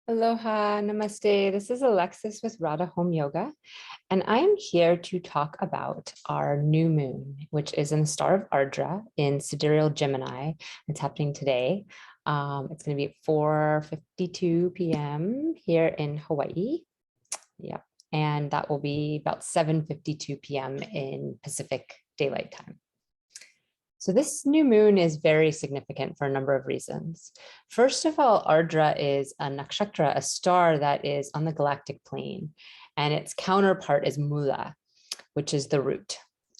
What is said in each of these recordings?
Aloha, namaste. This is Alexis with Radha Home Yoga, and I am here to talk about our new moon, which is in the star of Ardra in sidereal Gemini. It's happening today. It's going to be at 4:52 p.m. here in Hawaii. Yeah, and that will be about 7:52 p.m. in Pacific Daylight Time. So this new moon is very significant for a number of reasons. First of all, Ardra is a nakshatra, a star that is on the galactic plane, and its counterpart is Mula, which is the root.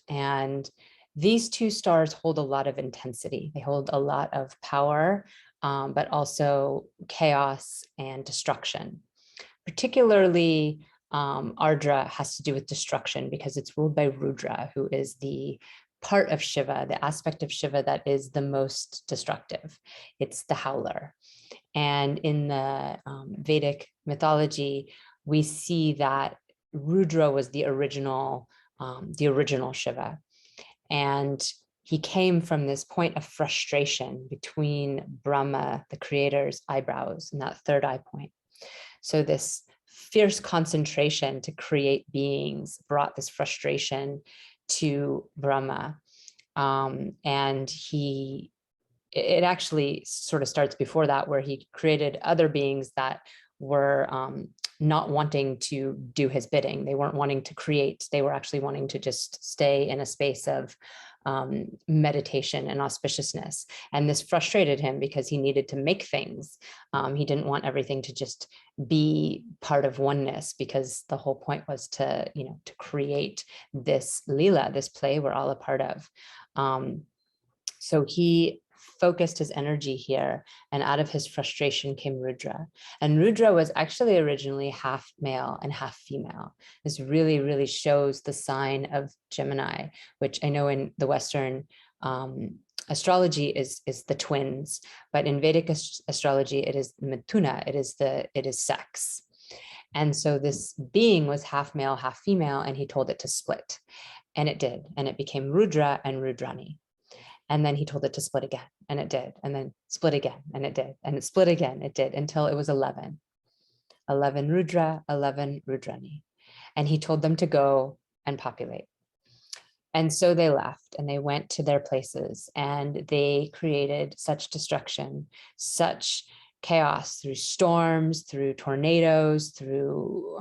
And these two stars hold a lot of intensity. They hold a lot of power, but also chaos and destruction. Particularly, Ardra has to do with destruction because it's ruled by Rudra, who is the part of Shiva, the aspect of Shiva that is the most destructive. It's the howler. And in the Vedic mythology, we see that Rudra was the original Shiva. And he came from this point of frustration between Brahma, the creator's eyebrows, and that third eye point. So this fierce concentration to create beings brought this frustration to Brahma. And it actually sort of starts before that, where he created other beings that were not wanting to do his bidding. They weren't wanting to create. They were actually wanting to just stay in a space of meditation and auspiciousness. And this frustrated him because he needed to make things. He didn't want everything to just be part of oneness, because the whole point was to, to create this lila, this play we're all a part of. So he focused his energy here, and out of his frustration came Rudra. And Rudra was actually originally half male and half female. This really, really shows the sign of Gemini, which I know in the Western astrology is the twins, but in Vedic astrology, it is Mithuna, it is sex. And so this being was half male, half female, and he told it to split. And it did, and it became Rudra and Rudrani. And then he told it to split again, and it did, and then split again, and it did, and it split again, it did, until it was 11. 11 Rudra, 11 Rudrani. And he told them to go and populate. And so they left, and they went to their places, and they created such destruction, such chaos through storms, through tornadoes, through,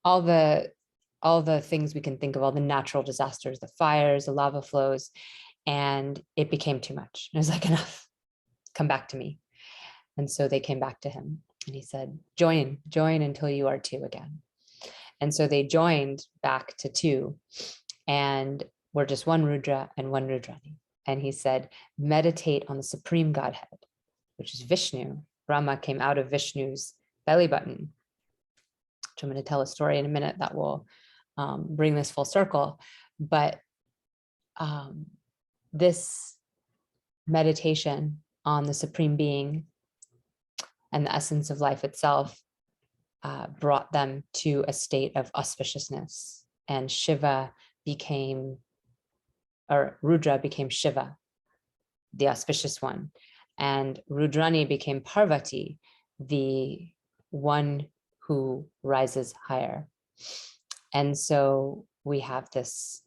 all the things we can think of, all the natural disasters, the fires, the lava flows. And it became too much. It was like, enough, come back to me. And so they came back to him, and he said, join until you are two again. And so they joined back to two, and we're just one Rudra and one Rudrani. And he said, meditate on the supreme Godhead, which is Vishnu. Brahma came out of Vishnu's belly button, which I'm going to tell a story in a minute that will bring this full circle. But this meditation on the supreme being and the essence of life itself brought them to a state of auspiciousness, and Rudra became Shiva, the auspicious one, and Rudrani became Parvati, the one who rises higher. And so we have this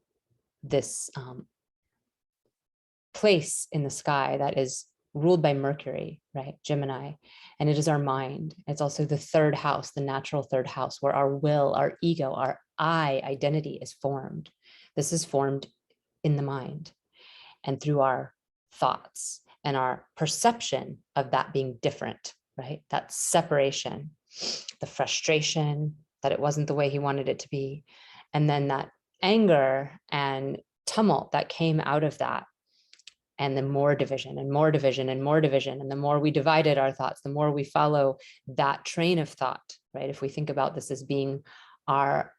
place in the sky that is ruled by Mercury, right? Gemini. And it is our mind. It's also the third house, the natural third house, where our will, our ego, our I identity is formed. This is formed in the mind and through our thoughts and our perception of that being different, right? That separation, the frustration that it wasn't the way he wanted it to be. And then that anger and tumult that came out of that. And then more division and more division and more division. And the more we divided our thoughts, the more we follow that train of thought, right? If we think about this as being our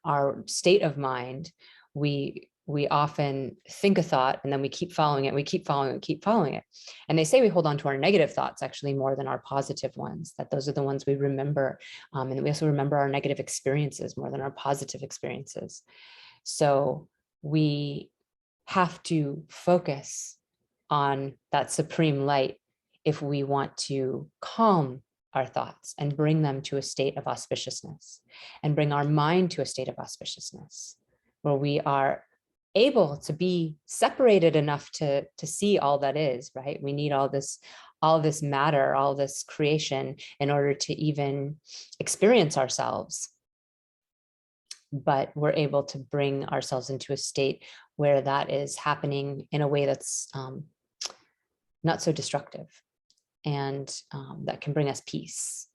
state of mind, we often think a thought, and then we keep following it, we keep following it, keep following it. And they say we hold on to our negative thoughts actually more than our positive ones, that those are the ones we remember. And we also remember our negative experiences more than our positive experiences. So we have to focus on that supreme light if we want to calm our thoughts and bring them to a state of auspiciousness, and bring our mind to a state of auspiciousness where we are able to be separated enough to see all that is, right? We need all this matter, all this creation in order to even experience ourselves. But we're able to bring ourselves into a state where that is happening in a way that's not so destructive, and that can bring us peace.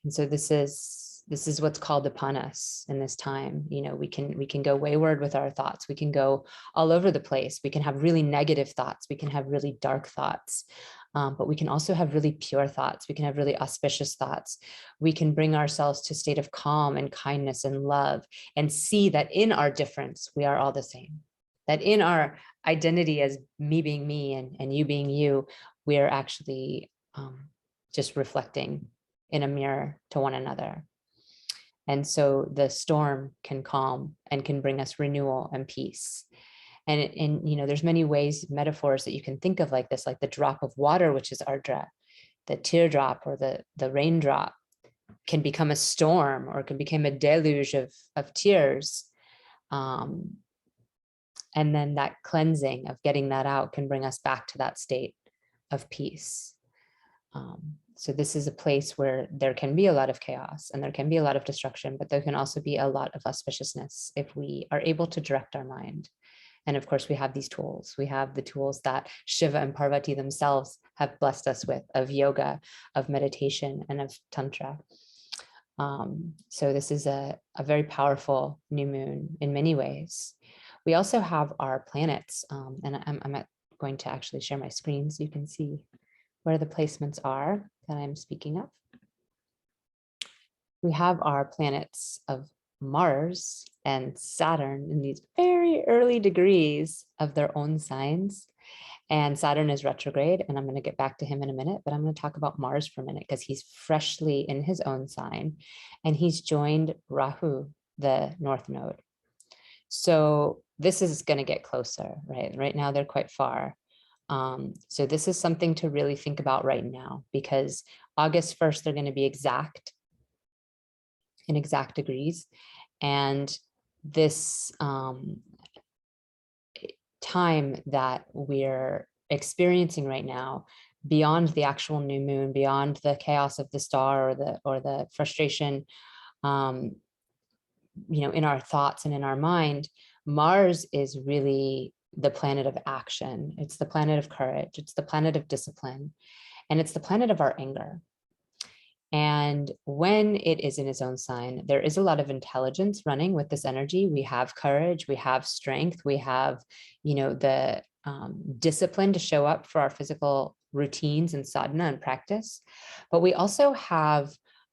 And so this is what's called upon us in this time. You know, we can go wayward with our thoughts. We can go all over the place. We can have really negative thoughts. We can have really dark thoughts. But we can also have really pure thoughts. We can have really auspicious thoughts. We can bring ourselves to a state of calm and kindness and love, and see that in our difference, we are all the same. That in our identity as me being me and you being you, we are actually just reflecting in a mirror to one another. And so the storm can calm and can bring us renewal and peace. And you know, there's many ways, metaphors that you can think of like this, like the drop of water, which is Ardra, the teardrop or the raindrop can become a storm, or can become a deluge of tears. And then that cleansing of getting that out can bring us back to that state of peace. So this is a place where there can be a lot of chaos and there can be a lot of destruction, but there can also be a lot of auspiciousness if we are able to direct our mind. And of course, we have these tools. We have the tools that Shiva and Parvati themselves have blessed us with, of yoga, of meditation, and of tantra. So this is a very powerful new moon in many ways. We also have our planets, and I'm going to actually share my screen so you can see where the placements are that I'm speaking of. We have our planets of Mars and Saturn in these very early degrees of their own signs. And Saturn is retrograde, and I'm going to get back to him in a minute, but I'm going to talk about Mars for a minute because he's freshly in his own sign, and he's joined Rahu, the North Node. So this is going to get closer, right? Right now they're quite far. So this is something to really think about right now, because August 1st, they're going to be in exact degrees. And this time that we're experiencing right now, beyond the actual new moon, beyond the chaos of the star or the frustration, you know, in our thoughts and in our mind, Mars is really the planet of action. It's the planet of courage. It's the planet of discipline, and it's the planet of our anger. And when it is in its own sign, there is a lot of intelligence running with this energy. We have courage, we have strength, we have, you know, the discipline to show up for our physical routines and sadhana and practice. But we also have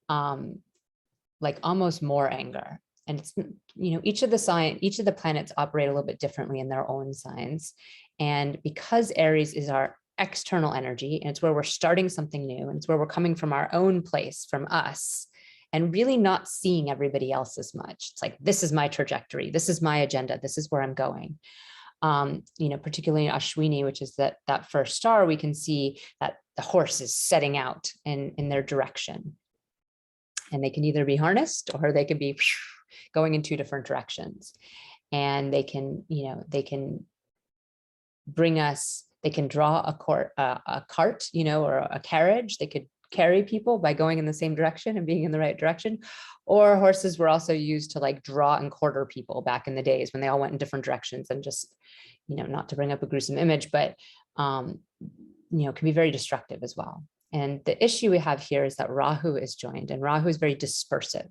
like almost more anger. And it's, you know, each of the planets operate a little bit differently in their own signs. And because Aries is our external energy, and it's where we're starting something new, and it's where we're coming from our own place, from us, and really not seeing everybody else as much. It's like, this is my trajectory, this is my agenda, this is where I'm going. You know, particularly in Ashwini, which is that first star, we can see that the horse is setting out in their direction. And they can either be harnessed, or they can be going in two different directions. And they can, you know, they can bring us, they can draw a cart, you know, or a carriage. They could carry people by going in the same direction and being in the right direction. Or horses were also used to like draw and quarter people back in the days when they all went in different directions, and just, you know, not to bring up a gruesome image, but, you know, can be very destructive as well. And the issue we have here is that Rahu is joined, and Rahu is very dispersive.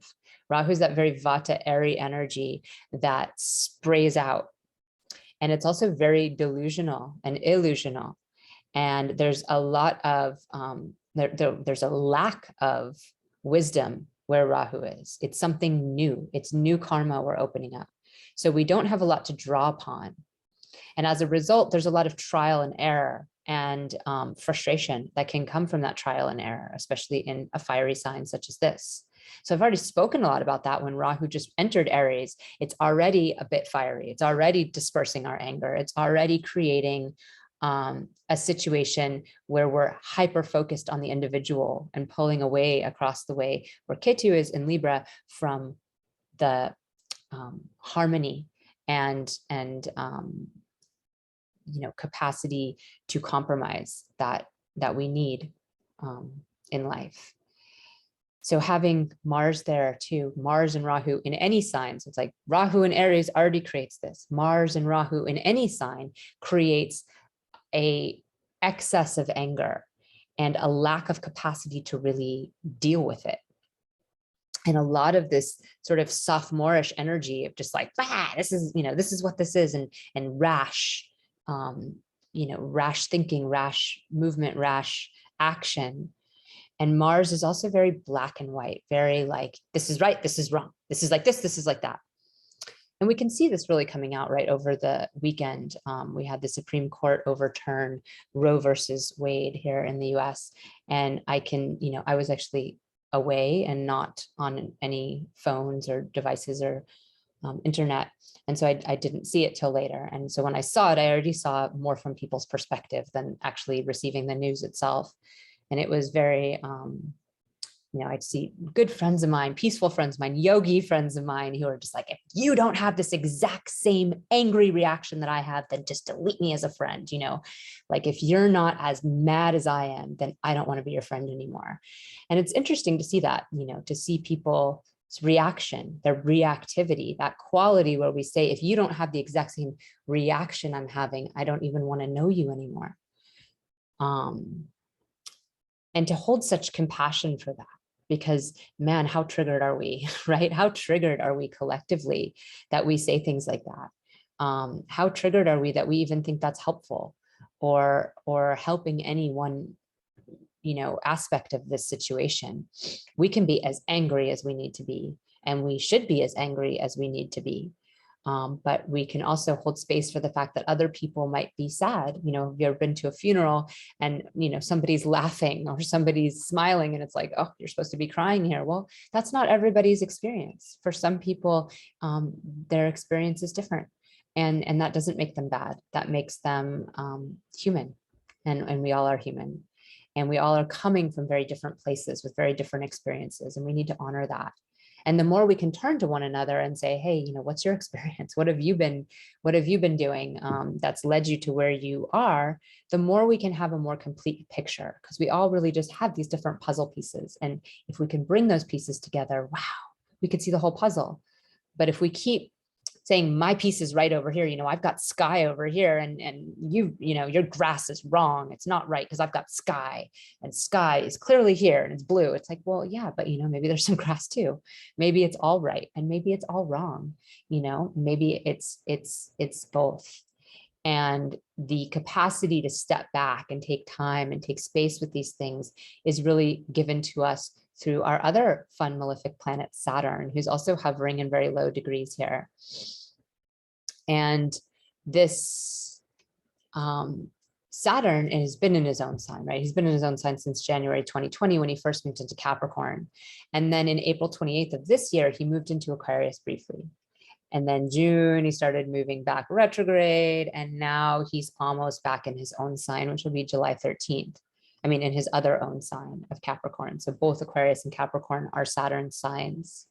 Rahu is that very Vata airy energy that sprays out. And it's also very delusional and illusional. And there's a lot of, there's a lack of wisdom where Rahu is. It's something new. It's new karma we're opening up. So we don't have a lot to draw upon. And as a result, there's a lot of trial and error and frustration that can come from that trial and error, especially in a fiery sign such as this. So I've already spoken a lot about that. When Rahu just entered Aries, it's already a bit fiery. It's already dispersing our anger. It's already creating a situation where we're hyper focused on the individual and pulling away across the way, where Ketu is in Libra from the harmony and capacity to compromise that we need in life. So having Mars there too, Mars and Rahu in any sign. So it's like Rahu in Aries already creates this. Mars and Rahu in any sign creates a excess of anger and a lack of capacity to really deal with it. And a lot of this sort of sophomorish energy of just like, this is what this is, and rash, rash thinking, rash movement, rash action. And Mars is also very black and white, very like, this is right, this is wrong, this is like this is like that. And we can see this really coming out right over the weekend. We had the Supreme Court overturn Roe versus Wade here in the US. And I was actually away and not on any phones or devices or internet. And so I didn't see it till later. And so when I saw it, I already saw more from people's perspective than actually receiving the news itself. And it was very, I'd see good friends of mine, peaceful friends of mine, yogi friends of mine who are just like, if you don't have this exact same angry reaction that I have, then just delete me as a friend, like if you're not as mad as I am, then I don't want to be your friend anymore. And it's interesting to see that, to see people's reaction, their reactivity, that quality where we say, if you don't have the exact same reaction I'm having, I don't even want to know you anymore. And to hold such compassion for that, because man, how triggered are we, right? How triggered are we collectively that we say things like that? How triggered are we that we even think that's helpful or helping any one, aspect of this situation? We can be as angry as we need to be, and we should be as angry as we need to be. But we can also hold space for the fact that other people might be sad. Have you ever been to a funeral and, somebody's laughing or somebody's smiling and it's like, oh, you're supposed to be crying here. Well, that's not everybody's experience. For some people, their experience is different, and that doesn't make them bad. That makes them human, and we all are human, and we all are coming from very different places with very different experiences, and we need to honor that. And the more we can turn to one another and say, hey, what's your experience? What have you been doing that's led you to where you are? The more we can have a more complete picture, because we all really just have these different puzzle pieces. And if we can bring those pieces together, wow, we could see the whole puzzle. But if we keep saying my piece is right over here, I've got sky over here, and your grass is wrong, it's not right because I've got sky, and sky is clearly here and it's blue. It's like, well, yeah, but maybe there's some grass too. Maybe it's all right and maybe it's all wrong. Maybe it's both. And the capacity to step back and take time and take space with these things is really given to us through our other fun malefic planet, Saturn, who's also hovering in very low degrees here. And this Saturn has been in his own sign, right? He's been in his own sign since January 2020 when he first moved into Capricorn. And then in April 28th of this year, he moved into Aquarius briefly. And then June, he started moving back retrograde. And now he's almost back in his own sign, which will be July 13th. In his other own sign of Capricorn. So both Aquarius and Capricorn are Saturn signs.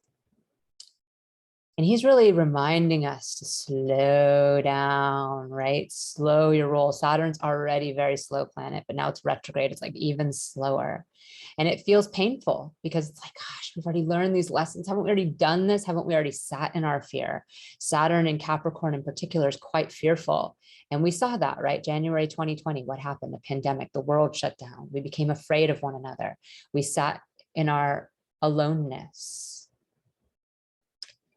And he's really reminding us to slow down, right? Slow your roll. Saturn's already a very slow planet, but now it's retrograde. It's like even slower. And it feels painful because it's like, gosh, we've already learned these lessons. Haven't we already done this? Haven't we already sat in our fear? Saturn in Capricorn in particular is quite fearful. And we saw that, right? January 2020, what happened? The pandemic, the world shut down. We became afraid of one another. We sat in our aloneness.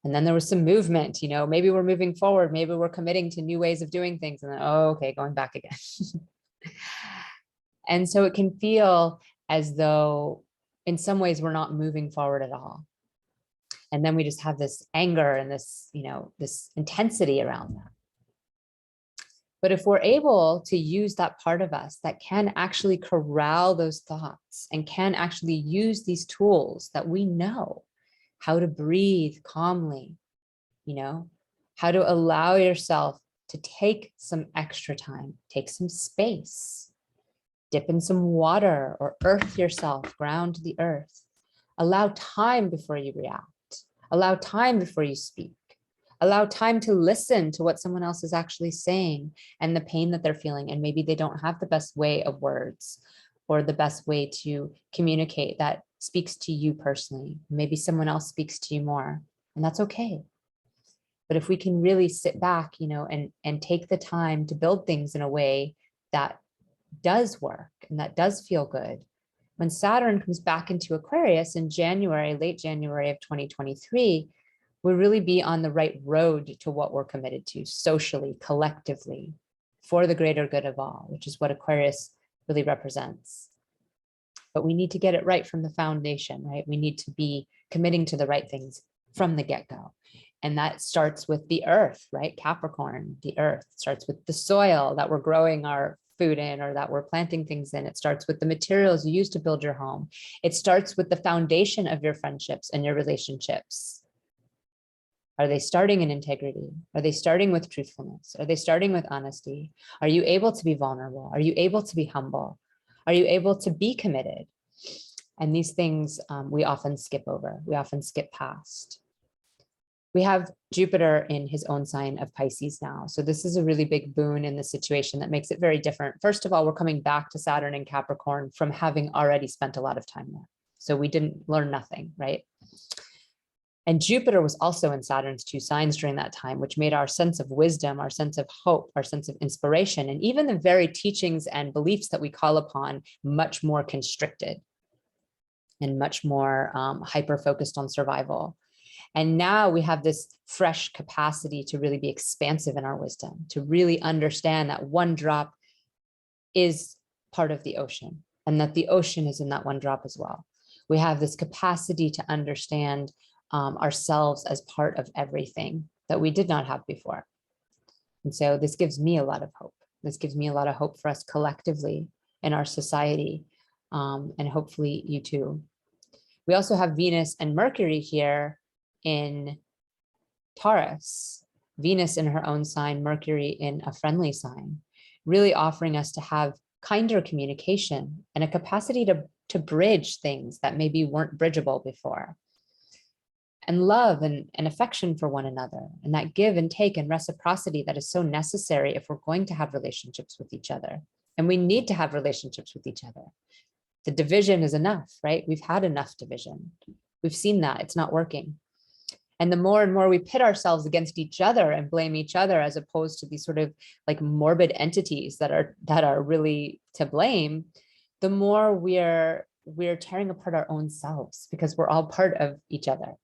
And then there was some movement, maybe we're moving forward, maybe we're committing to new ways of doing things. And then, oh, okay, going back again. And so it can feel as though in some ways we're not moving forward at all. And then we just have this anger and this, this intensity around that. But if we're able to use that part of us that can actually corral those thoughts and can actually use these tools that we know, how to breathe calmly, how to allow yourself to take some extra time, take some space, dip in some water or earth yourself, ground the earth. Allow time before you react. Allow time before you speak. Allow time to listen to what someone else is actually saying and the pain that they're feeling. And maybe they don't have the best way of words or the best way to communicate that speaks to you personally. Maybe someone else speaks to you more, and that's okay. But if we can really sit back, and take the time to build things in a way that does work and that does feel good, when Saturn comes back into Aquarius in January, late January of 2023, we'll really be on the right road to what we're committed to socially, collectively, for the greater good of all, which is what Aquarius really represents. But we need to get it right from the foundation, right? We need to be committing to the right things from the get-go. And that starts with the earth, right? Capricorn, the earth starts with the soil that we're growing our food in or that we're planting things in. It starts with the materials you use to build your home. It starts with the foundation of your friendships and your relationships. Are they starting in integrity? Are they starting with truthfulness? Are they starting with honesty? Are you able to be vulnerable? Are you able to be humble? Are you able to be committed? And these things we often skip over. We often skip past. We have Jupiter in his own sign of Pisces now. So this is a really big boon in the situation that makes it very different. First of all, we're coming back to Saturn and Capricorn from having already spent a lot of time there. So we didn't learn nothing, right? And Jupiter was also in Saturn's two signs during that time, which made our sense of wisdom, our sense of hope, our sense of inspiration, and even the very teachings and beliefs that we call upon much more constricted and much more hyper-focused on survival. And now we have this fresh capacity to really be expansive in our wisdom, to really understand that one drop is part of the ocean and that the ocean is in that one drop as well. We have this capacity to understand ourselves as part of everything that we did not have before. And so this gives me a lot of hope. This gives me a lot of hope for us collectively in our society, and hopefully you too. We also have Venus and Mercury here in Taurus, Venus in her own sign, Mercury in a friendly sign, really offering us to have kinder communication and a capacity to bridge things that maybe weren't bridgeable before, and love and affection for one another, and that give and take and reciprocity that is so necessary if we're going to have relationships with each other. And we need to have relationships with each other. The division is enough, right? We've had enough division. We've seen that it's not working. And the more and more we pit ourselves against each other and blame each other, as opposed to these sort of like morbid entities that are really to blame, the more we're tearing apart our own selves, because we're all part of each other.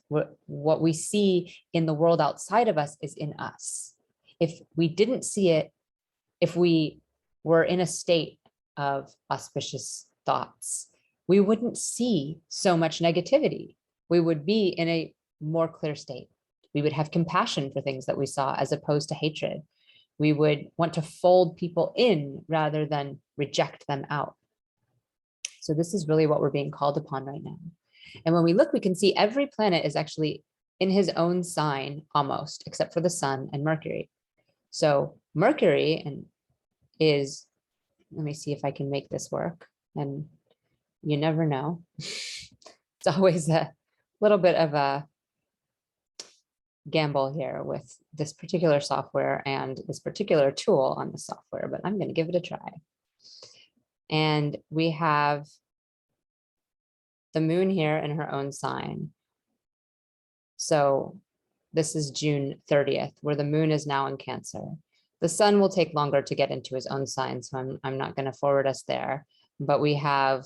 What we see in the world outside of us is in us. If we didn't see it, if we were in a state of auspicious thoughts, we wouldn't see so much negativity. We would be in a more clear state. We would have compassion for things that we saw as opposed to hatred. We would want to fold people in rather than reject them out. So this is really what we're being called upon right now. And when we look, we can see every planet is actually in his own sign almost, except for the Sun and Mercury. So Mercury is, let me see if I can make this work. And you never know. It's always a little bit of a gamble here with this particular software and this particular tool on the software, but I'm going to give it a try. And we have the moon here in her own sign. So this is June 30th, where the moon is now in Cancer. The sun will take longer to get into his own sign, so I'm not going to forward us there. But we have,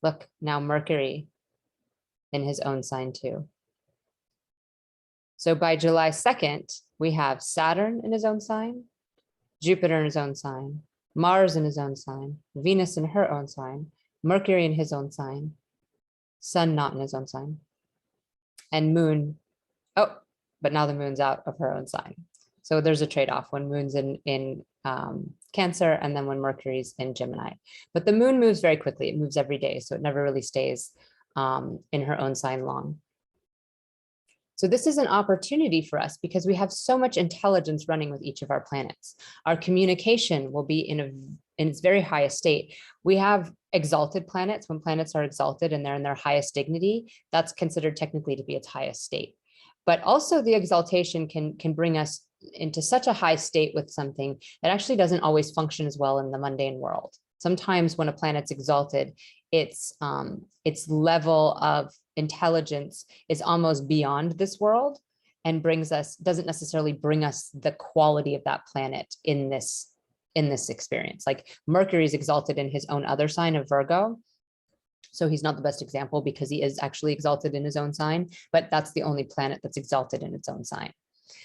look, now Mercury in his own sign too. So by July 2nd, we have Saturn in his own sign, Jupiter in his own sign, Mars in his own sign, Venus in her own sign, Mercury in his own sign, Sun not in his own sign, and Moon, oh, but now the Moon's out of her own sign. So there's a trade-off when Moon's in Cancer and then when Mercury's in Gemini. But the Moon moves very quickly. It moves every day, so it never really stays in her own sign long. So this is an opportunity for us because we have so much intelligence running with each of our planets. Our communication will be in its very highest state. We have exalted planets. When planets are exalted and they're in their highest dignity, that's considered technically to be its highest state. But also the exaltation can bring us into such a high state with something that actually doesn't always function as well in the mundane world. Sometimes when a planet's exalted, its level of intelligence is almost beyond this world and doesn't necessarily bring us the quality of that planet in this experience. Like Mercury is exalted in his own other sign of Virgo. So he's not the best example because he is actually exalted in his own sign, but that's the only planet that's exalted in its own sign.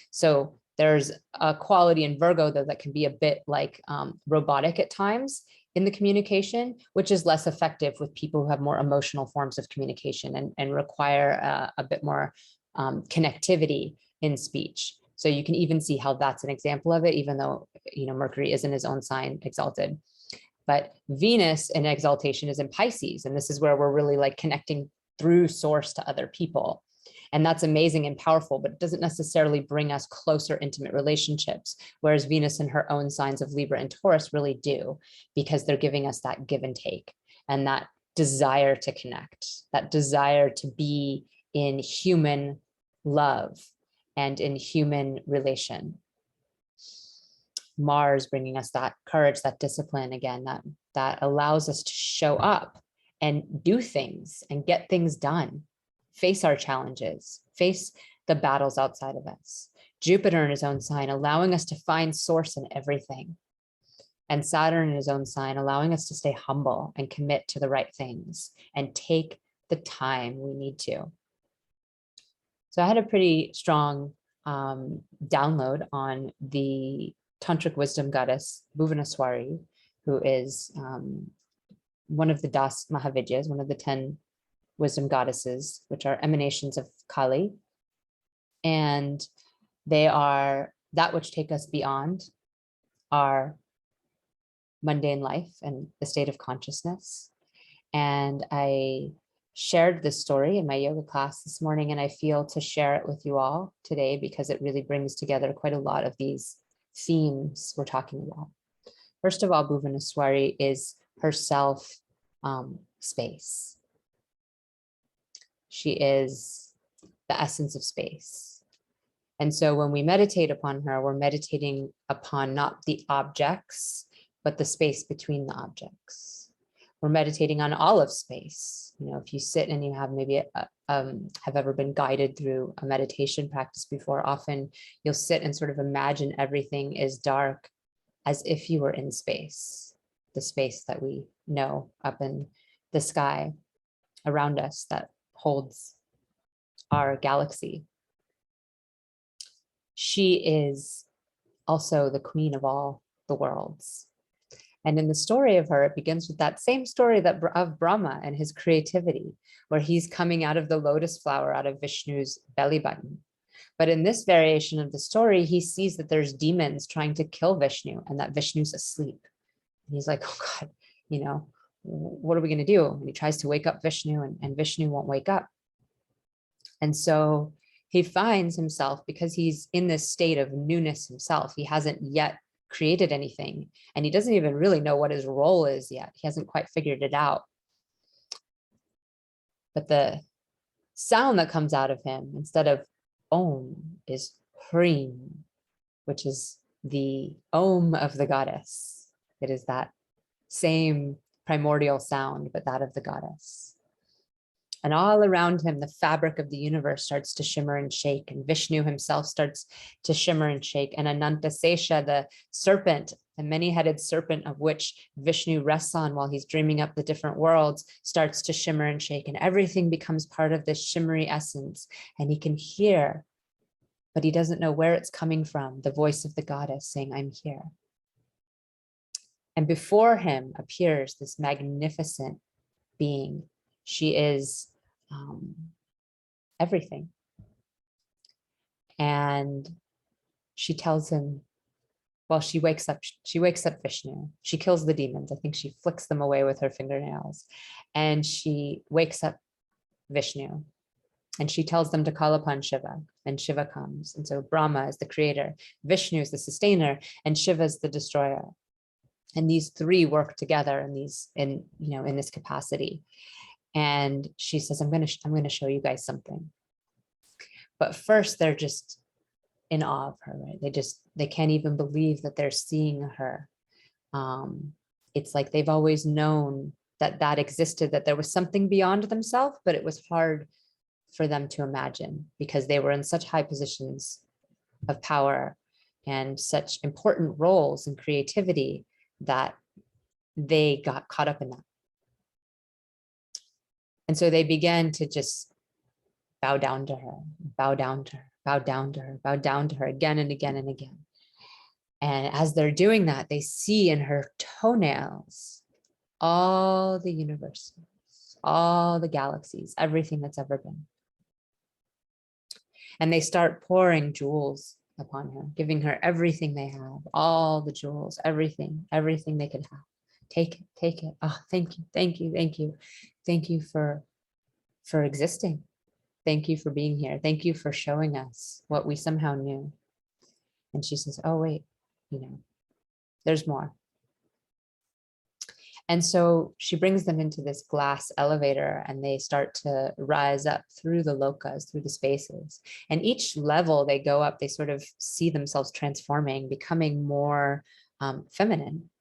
So there's a quality in Virgo, though, that can be a bit like robotic at times in the communication, which is less effective with people who have more emotional forms of communication and require a bit more connectivity in speech. So you can even see how that's an example of it, even though, Mercury is in his own sign exalted. But Venus in exaltation is in Pisces. And this is where we're really like connecting through source to other people. And that's amazing and powerful, but it doesn't necessarily bring us closer, intimate relationships. Whereas Venus in her own signs of Libra and Taurus really do, because they're giving us that give and take and that desire to connect, that desire to be in human love and in human relation. Mars bringing us that courage, that discipline, again, that allows us to show up and do things and get things done, face our challenges, face the battles outside of us. Jupiter in his own sign, allowing us to find source in everything. And Saturn in his own sign, allowing us to stay humble and commit to the right things and take the time we need to. So I had a pretty strong download on the Tantric wisdom goddess, Bhuvaneshwari, who is one of the Das Mahavidyas, one of the 10 wisdom goddesses, which are emanations of Kali. And they are that which take us beyond our mundane life and the state of consciousness. And I shared this story in my yoga class this morning, and I feel to share it with you all today because it really brings together quite a lot of these themes we're talking about. First of all, Bhuvaneshwari is herself space. She is the essence of space. And so when we meditate upon her, we're meditating upon not the objects, but the space between the objects. We're meditating on all of space. If you sit and you have maybe have ever been guided through a meditation practice before, often you'll sit and sort of imagine everything is dark as if you were in space, the space that we know up in the sky around us that holds our galaxy. She is also the queen of all the worlds. And in the story of her, it begins with that same story of Brahma and his creativity, where he's coming out of the lotus flower, out of Vishnu's belly button. But in this variation of the story, he sees that there's demons trying to kill Vishnu and that Vishnu's asleep. And he's like, oh God, what are we going to do? And he tries to wake up Vishnu and Vishnu won't wake up. And so he finds himself, because he's in this state of newness himself, he hasn't yet created anything, and he doesn't even really know what his role is yet. He hasn't quite figured it out. But the sound that comes out of him, instead of Om, is Hreem, which is the Om of the goddess. It is that same primordial sound, but that of the goddess. And all around him, the fabric of the universe starts to shimmer and shake, and Vishnu himself starts to shimmer and shake. And Anantasesha, the serpent, the many-headed serpent of which Vishnu rests on while he's dreaming up the different worlds, starts to shimmer and shake. And everything becomes part of this shimmery essence. And he can hear, but he doesn't know where it's coming from, the voice of the goddess saying, I'm here. And before him appears this magnificent being. She is everything. And she tells him, well, she wakes up Vishnu. She kills the demons. I think she flicks them away with her fingernails. And she wakes up Vishnu. And she tells them to call upon Shiva, and Shiva comes. And so Brahma is the creator, Vishnu is the sustainer, and Shiva is the destroyer. And these three work together in this capacity. And she says, I'm going to show you guys something. But first, they're just in awe of her, right? They can't even believe that they're seeing her. It's like they've always known that existed, that there was something beyond themselves, but it was hard for them to imagine because they were in such high positions of power and such important roles in creativity that they got caught up in that. And so they began to just bow down to her, bow down to her, bow down to her, bow down to her again and again and again. And as they're doing that, they see in her toenails all the universes, all the galaxies, everything that's ever been. And they start pouring jewels upon her, giving her everything they have, all the jewels, everything they could have. Take it, take it. Oh, thank you, thank you, thank you. Thank you for existing. Thank you for being here. Thank you for showing us what we somehow knew. And she says, oh, wait, there's more. And so she brings them into this glass elevator and they start to rise up through the lokas, through the spaces. And each level they go up, they sort of see themselves transforming, becoming more feminine.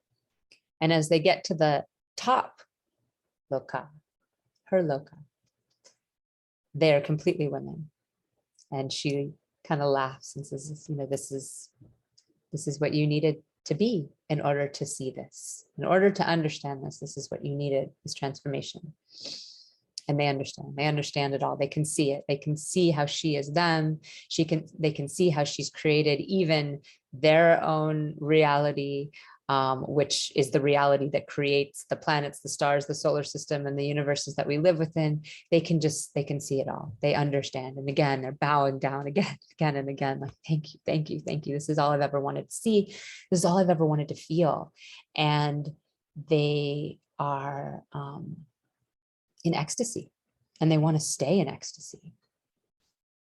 And as they get to the top loka, her loka, they are completely women. And she kind of laughs and says, this is what you needed to be in order to see this, in order to understand this. This is what you needed, this transformation. And they understand it all. They can see it. They can see how she is them. They can see how she's created even their own reality, which is the reality that creates the planets, the stars, the solar system, and the universes that we live within. They can see it all. They understand. And again, they're bowing down again and again, like, thank you, thank you, thank you. This is all I've ever wanted to see. This is all I've ever wanted to feel. And they are in ecstasy, and they want to stay in ecstasy.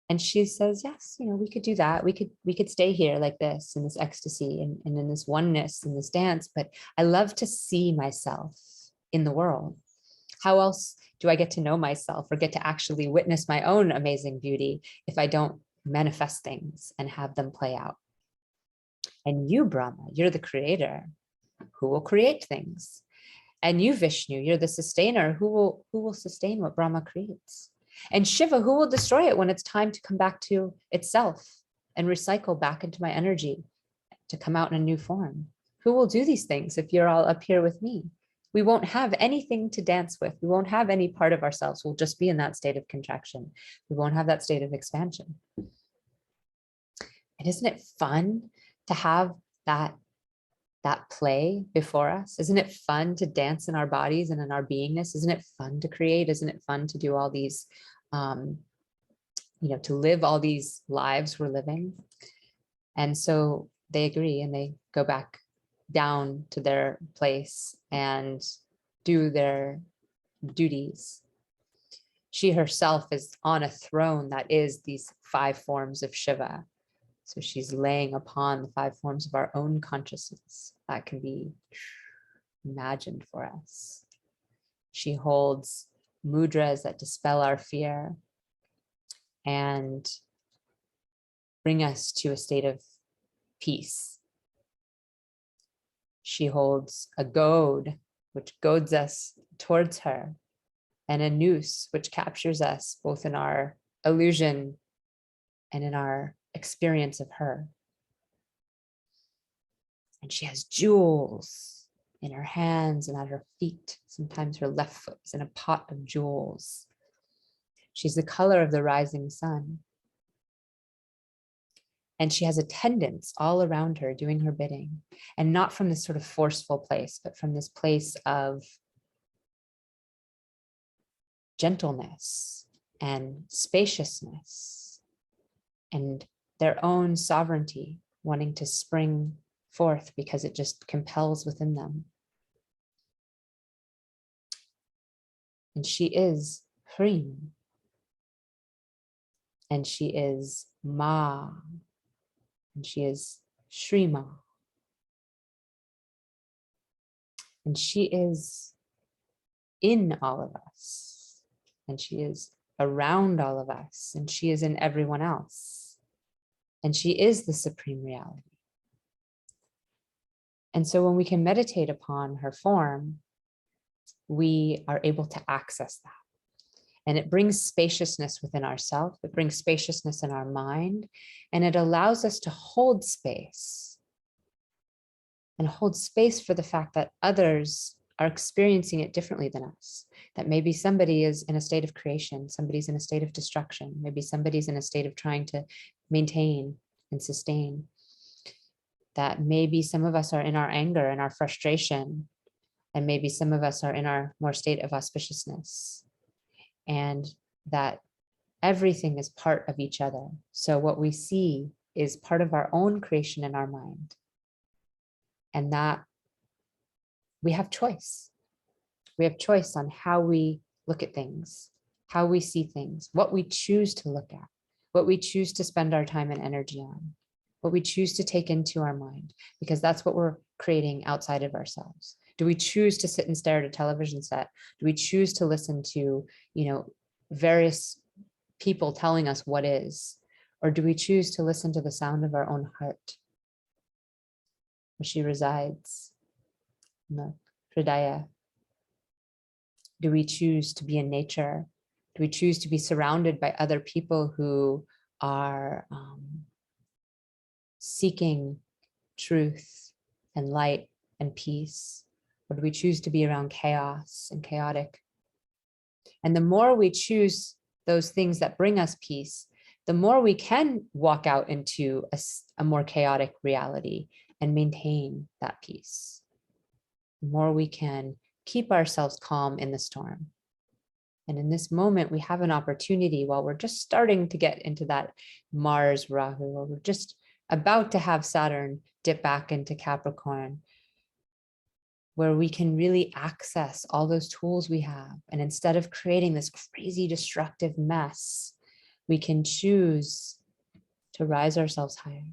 And she says, yes, we could do that. We could stay here like this in this ecstasy and in this oneness, in this dance. But I love to see myself in the world. How else do I get to know myself or get to actually witness my own amazing beauty if I don't manifest things and have them play out? And you, Brahma, you're the creator who will create things. And you, Vishnu, you're the sustainer who will sustain what Brahma creates. And Shiva, who will destroy it when it's time to come back to itself and recycle back into my energy to come out in a new form. Who will do these things if you're all up here with me? We won't have anything to dance with. We won't have any part of ourselves. We'll just be in that state of contraction. We won't have that state of expansion. And isn't it fun to have that play before us? Isn't it fun to dance in our bodies and in our beingness? Isn't it fun to create? Isn't it fun to do all these, to live all these lives we're living? And so they agree and they go back down to their place and do their duties. She herself is on a throne that is these 5 forms of Shiva. So she's laying upon the 5 forms of our own consciousness that can be imagined for us. She holds mudras that dispel our fear and bring us to a state of peace. She holds a goad, which goads us towards her, and a noose, which captures us both in our illusion and in our experience of her. And she has jewels in her hands and at her feet. Sometimes her left foot is in a pot of jewels. She's the color of the rising sun. And she has attendants all around her doing her bidding, and not from this sort of forceful place, but from this place of gentleness and spaciousness and their own sovereignty wanting to spring forth because it just compels within them. And she is Hrim. and she is Ma, and she is Shri Ma, and she is in all of us, and she is around all of us, and she is in everyone else, and she is the supreme reality. And so when we can meditate upon her form, we are able to access that. And it brings spaciousness within ourselves. It brings spaciousness in our mind, and it allows us to hold space and hold space for the fact that others are experiencing it differently than us. That maybe somebody is in a state of creation, somebody's in a state of destruction, maybe somebody's in a state of trying to maintain and sustain. That maybe some of us are in our anger and our frustration, and maybe some of us are in our more state of auspiciousness, and that everything is part of each other. So what we see is part of our own creation in our mind, and that we have choice. We have choice on how we look at things, how we see things, what we choose to look at, what we choose to spend our time and energy on, what we choose to take into our mind, because that's what we're creating outside of ourselves. Do we choose to sit and stare at a television set? Do we choose to listen to, various people telling us what is? Or do we choose to listen to the sound of our own heart, where she resides, in the Hridaya? Do we choose to be in nature? Do we choose to be surrounded by other people who are seeking truth and light and peace? Or do we choose to be around chaos and chaotic? And the more we choose those things that bring us peace, the more we can walk out into a more chaotic reality and maintain that peace. The more we can keep ourselves calm in the storm. And in this moment, we have an opportunity while we're just starting to get into that Mars Rahu, or we're just about to have Saturn dip back into Capricorn, where we can really access all those tools we have. And instead of creating this crazy destructive mess, we can choose to rise ourselves higher.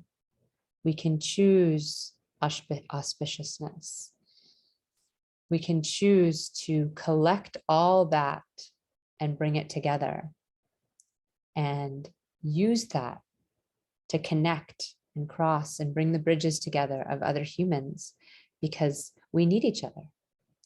We can choose auspiciousness. We can choose to collect all that and bring it together and use that to connect and cross and bring the bridges together of other humans, because we need each other.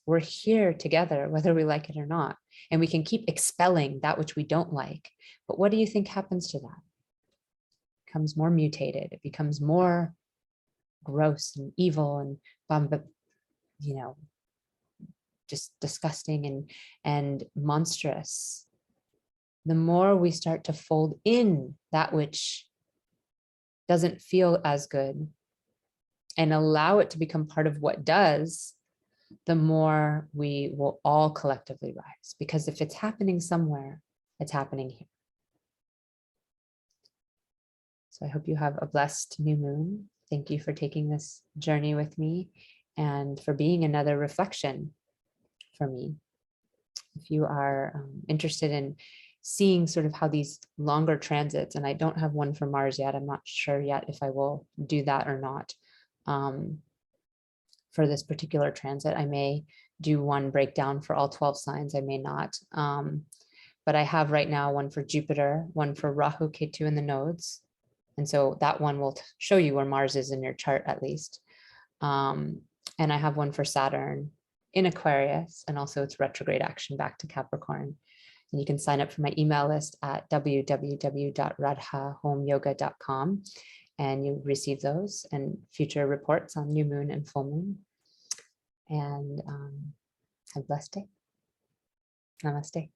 We're here together, whether we like it or not. And we can keep expelling that which we don't like. But what do you think happens to that? It becomes more mutated. It becomes more gross and evil and just disgusting and monstrous. The more we start to fold in that which doesn't feel as good and allow it to become part of what does, the more we will all collectively rise. Because if it's happening somewhere, it's happening here. So I hope you have a blessed new moon. Thank you for taking this journey with me and for being another reflection for me. If you are interested in seeing sort of how these longer transits, and I don't have one for Mars yet, I'm not sure yet if I will do that or not. For this particular transit, I may do one breakdown for all 12 signs, I may not. But I have right now one for Jupiter, one for Rahu, Ketu, and the nodes. And so that one will show you where Mars is in your chart at least. And I have one for Saturn in Aquarius, and also its retrograde action back to Capricorn. And you can sign up for my email list at www.radhahomeyoga.com, and you receive those and future reports on new moon and full moon. And have a blessed day. Namaste.